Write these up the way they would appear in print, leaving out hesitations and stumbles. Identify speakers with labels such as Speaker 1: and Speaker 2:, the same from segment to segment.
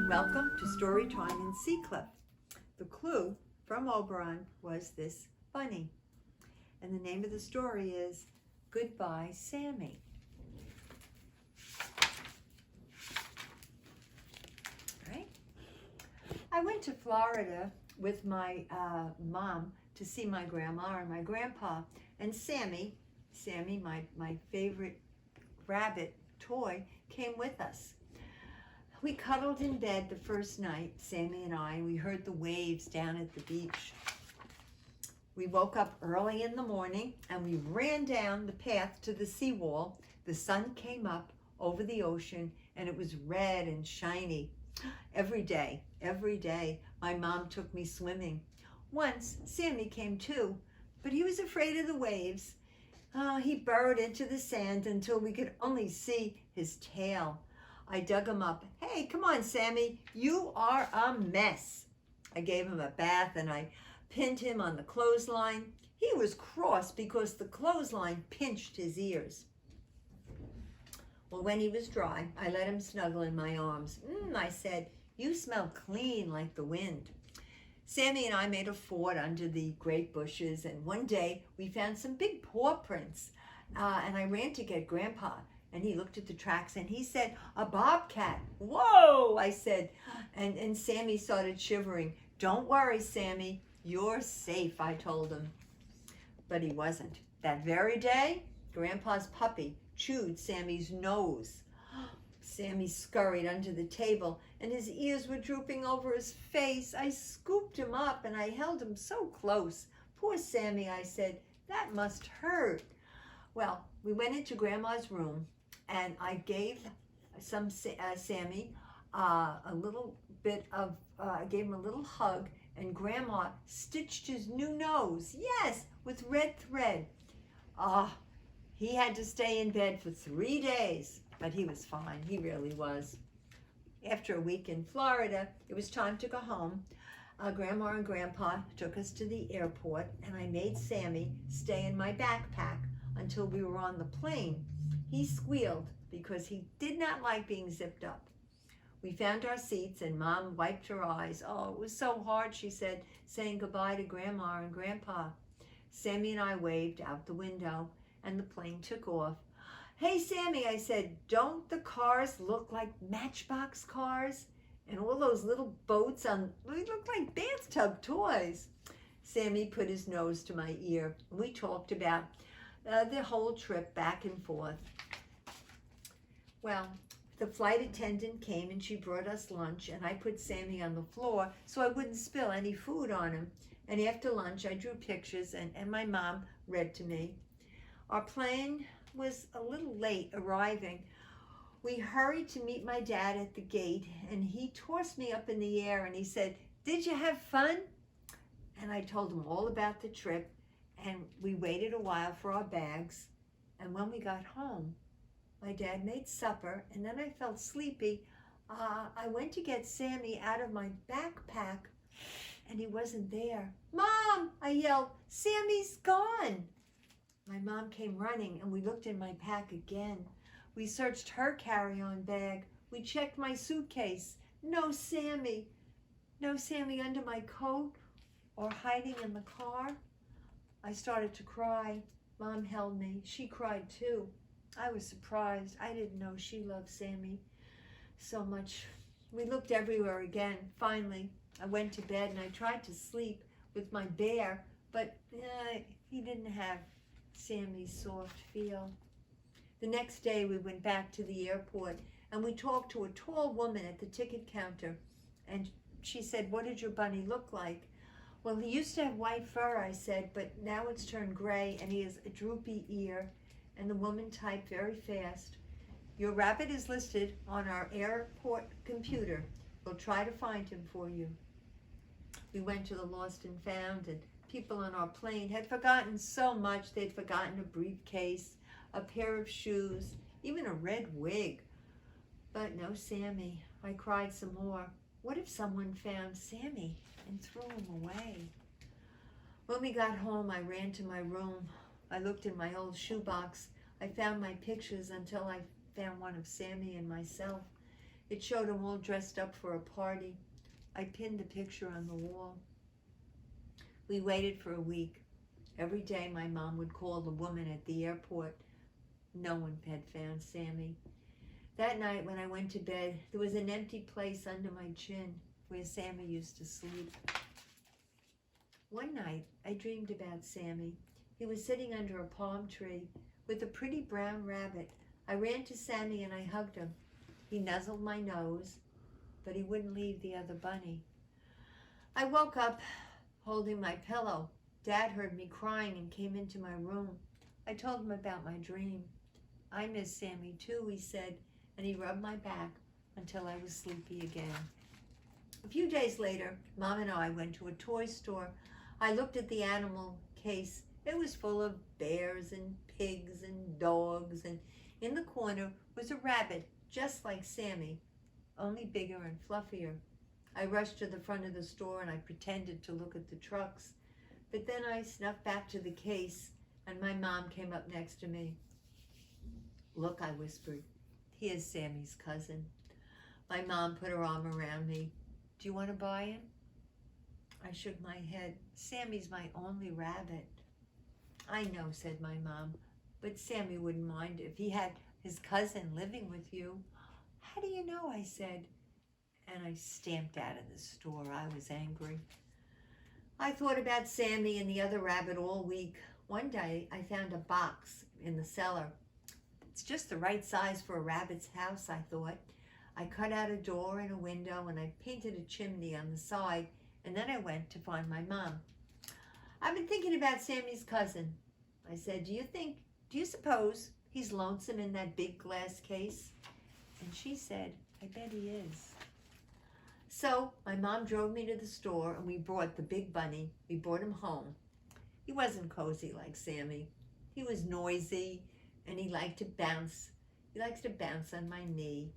Speaker 1: Welcome to Storytime in Seacliff. The clue from Oberon was this bunny. And the name of the story is Goodbye, Sammy. All right. I went to Florida with my mom to see my grandma and my grandpa. And Sammy, my favorite rabbit toy, came with us. We cuddled in bed the first night, Sammy and I. We heard the waves down at the beach. We woke up early in the morning and we ran down the path to the seawall. The sun came up over the ocean and it was red and shiny. Every day, my mom took me swimming. Once, Sammy came too, but he was afraid of the waves. He burrowed into the sand until we could only see his tail. I dug him up. Hey, come on, Sammy, you are a mess. I gave him a bath and I pinned him on the clothesline. He was cross because the clothesline pinched his ears. Well, when he was dry, I let him snuggle in my arms. I said, you smell clean like the wind. Sammy and I made a fort under the great bushes, and one day we found some big paw prints. And I ran to get Grandpa. And he looked at the tracks and he said, a bobcat. Whoa, I said. And Sammy started shivering. Don't worry, Sammy. You're safe, I told him. But he wasn't. That very day, Grandpa's puppy chewed Sammy's nose. Sammy scurried under the table and his ears were drooping over his face. I scooped him up and I held him so close. Poor Sammy, I said. That must hurt. Well, we went into Grandma's room and I gave Sammy a little bit of, I gave him a little hug, and Grandma stitched his new nose, yes, with red thread. He had to stay in bed for 3 days, but he was fine, he really was. After a week in Florida, it was time to go home. Grandma and Grandpa took us to the airport, and I made Sammy stay in my backpack until we were on the plane. He squealed because he did not like being zipped up. We found our seats and Mom wiped her eyes. Oh, it was so hard, she said, saying goodbye to Grandma and Grandpa. Sammy and I waved out the window and the plane took off. Hey, Sammy, I said, don't the cars look like Matchbox cars? And all those little boats they look like bathtub toys. Sammy put his nose to my ear and we talked about the whole trip back and forth. Well, the flight attendant came and she brought us lunch and I put Sammy on the floor so I wouldn't spill any food on him. And after lunch, I drew pictures and my mom read to me. Our plane was a little late arriving. We hurried to meet my dad at the gate and he tossed me up in the air and he said, did you have fun? And I told him all about the trip. And we waited a while for our bags. And when we got home, my dad made supper, and then I felt sleepy. I went to get Sammy out of my backpack, and he wasn't there. Mom, I yelled, Sammy's gone. My mom came running, and we looked in my pack again. We searched her carry-on bag. We checked my suitcase. No Sammy. No Sammy under my coat or hiding in the car. I started to cry. Mom held me. She cried too. I was surprised. I didn't know she loved Sammy so much. We looked everywhere again. Finally, I went to bed and I tried to sleep with my bear, but he didn't have Sammy's soft feel. The next day we went back to the airport and we talked to a tall woman at the ticket counter, and she said, what did your bunny look like? Well, he used to have white fur, I said, but now it's turned gray and he has a droopy ear. And the woman typed very fast. Your rabbit is listed on our airport computer. We'll try to find him for you. We went to the lost and found, and people on our plane had forgotten so much. They'd forgotten a briefcase, a pair of shoes, even a red wig. But no Sammy. I cried some more. What if someone found Sammy and threw him away? When we got home, I ran to my room. I looked in my old shoebox. I found my pictures until I found one of Sammy and myself. It showed them all dressed up for a party. I pinned the picture on the wall. We waited for a week. Every day my mom would call the woman at the airport. No one had found Sammy. That night when I went to bed, there was an empty place under my chin where Sammy used to sleep. One night, I dreamed about Sammy. He was sitting under a palm tree with a pretty brown rabbit. I ran to Sammy and I hugged him. He nuzzled my nose, but he wouldn't leave the other bunny. I woke up holding my pillow. Dad heard me crying and came into my room. I told him about my dream. I miss Sammy too, he said, and he rubbed my back until I was sleepy again. A few days later, Mom and I went to a toy store. I looked at the animal case. It was full of bears and pigs and dogs, and in the corner was a rabbit just like Sammy, only bigger and fluffier. I rushed to the front of the store and I pretended to look at the trucks, but then I snuck back to the case and my mom came up next to me. "Look," I whispered, "he is Sammy's cousin." My mom put her arm around me. "Do you want to buy him?" I shook my head. "Sammy's my only rabbit." "I know," said my mom, "but Sammy wouldn't mind if he had his cousin living with you." "How do you know?" I said, and I stamped out of the store. I was angry. I thought about Sammy and the other rabbit all week. One day I found a box in the cellar. It's just the right size for a rabbit's house, I thought. I cut out a door and a window and I painted a chimney on the side, and then I went to find my mom. "I've been thinking about Sammy's cousin." I said, do you suppose he's lonesome in that big glass case?" And she said, "I bet he is." So my mom drove me to the store and we brought the big bunny. We brought him home. He wasn't cozy like Sammy. He was noisy and he liked to bounce. He likes to bounce on my knee.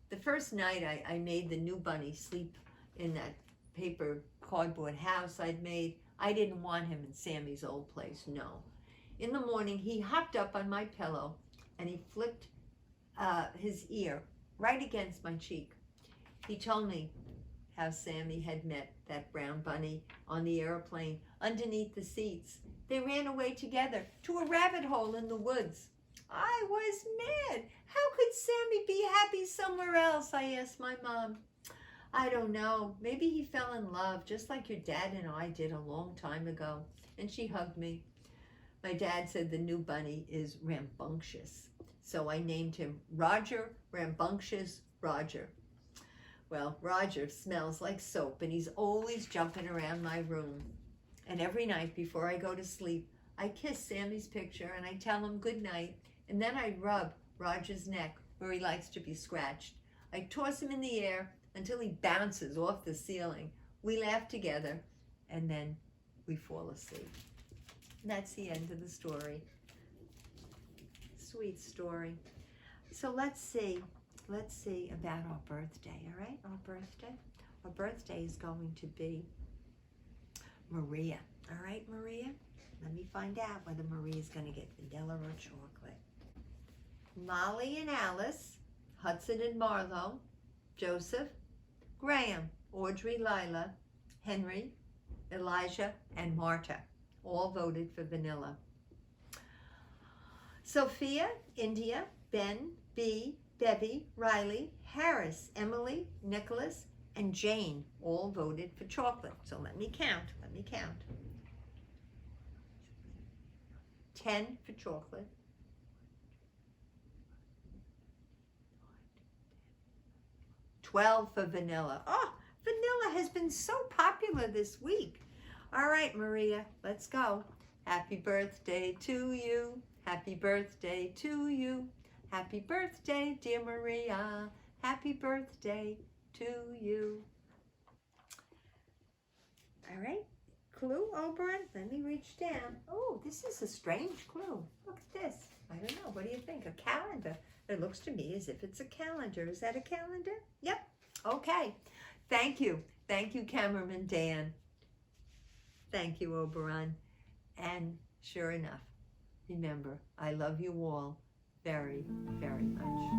Speaker 1: The first night I made the new bunny sleep in that paper cardboard house I'd made. I didn't want him in Sammy's old place, no. In the morning, he hopped up on my pillow and he flicked his ear right against my cheek. He told me how Sammy had met that brown bunny on the airplane underneath the seats. They ran away together to a rabbit hole in the woods. I was mad. How could Sammy be happy somewhere else? I asked my mom. "I don't know. Maybe he fell in love, just like your dad and I did a long time ago." And she hugged me. My dad said the new bunny is rambunctious, so I named him Roger Rambunctious Roger. Well, Roger smells like soap, and he's always jumping around my room. And every night before I go to sleep, I kiss Sammy's picture and I tell him good night, and then I rub Roger's neck where he likes to be scratched. I toss him in the air until he bounces off the ceiling. We laugh together, and then we fall asleep. And that's the end of the story. Sweet story. So let's see about our birthday, all right? Our birthday is going to be Maria. All right, Maria? Let me find out whether Maria's going to get vanilla or chocolate. Molly and Alice, Hudson and Marlo, Joseph, Graham, Audrey, Lila, Henry, Elijah, and Marta all voted for vanilla. Sophia, India, Ben, B, Debbie, Riley, Harris, Emily, Nicholas, and Jane all voted for chocolate. So let me count. 10 for chocolate. 12 for vanilla. Oh, vanilla has been so popular this week. All right, Maria, let's go. Happy birthday to you. Happy birthday to you. Happy birthday, dear Maria. Happy birthday to you. All right, clue, Oberon. Let me reach down. Oh, this is a strange clue. Look at this. I don't know. What do you think? A calendar. It looks to me as if it's a calendar. Is that a calendar? Yep. Okay. Thank you. Thank you, cameraman Dan. Thank you, Oberon. And sure enough, remember, I love you all very, very much.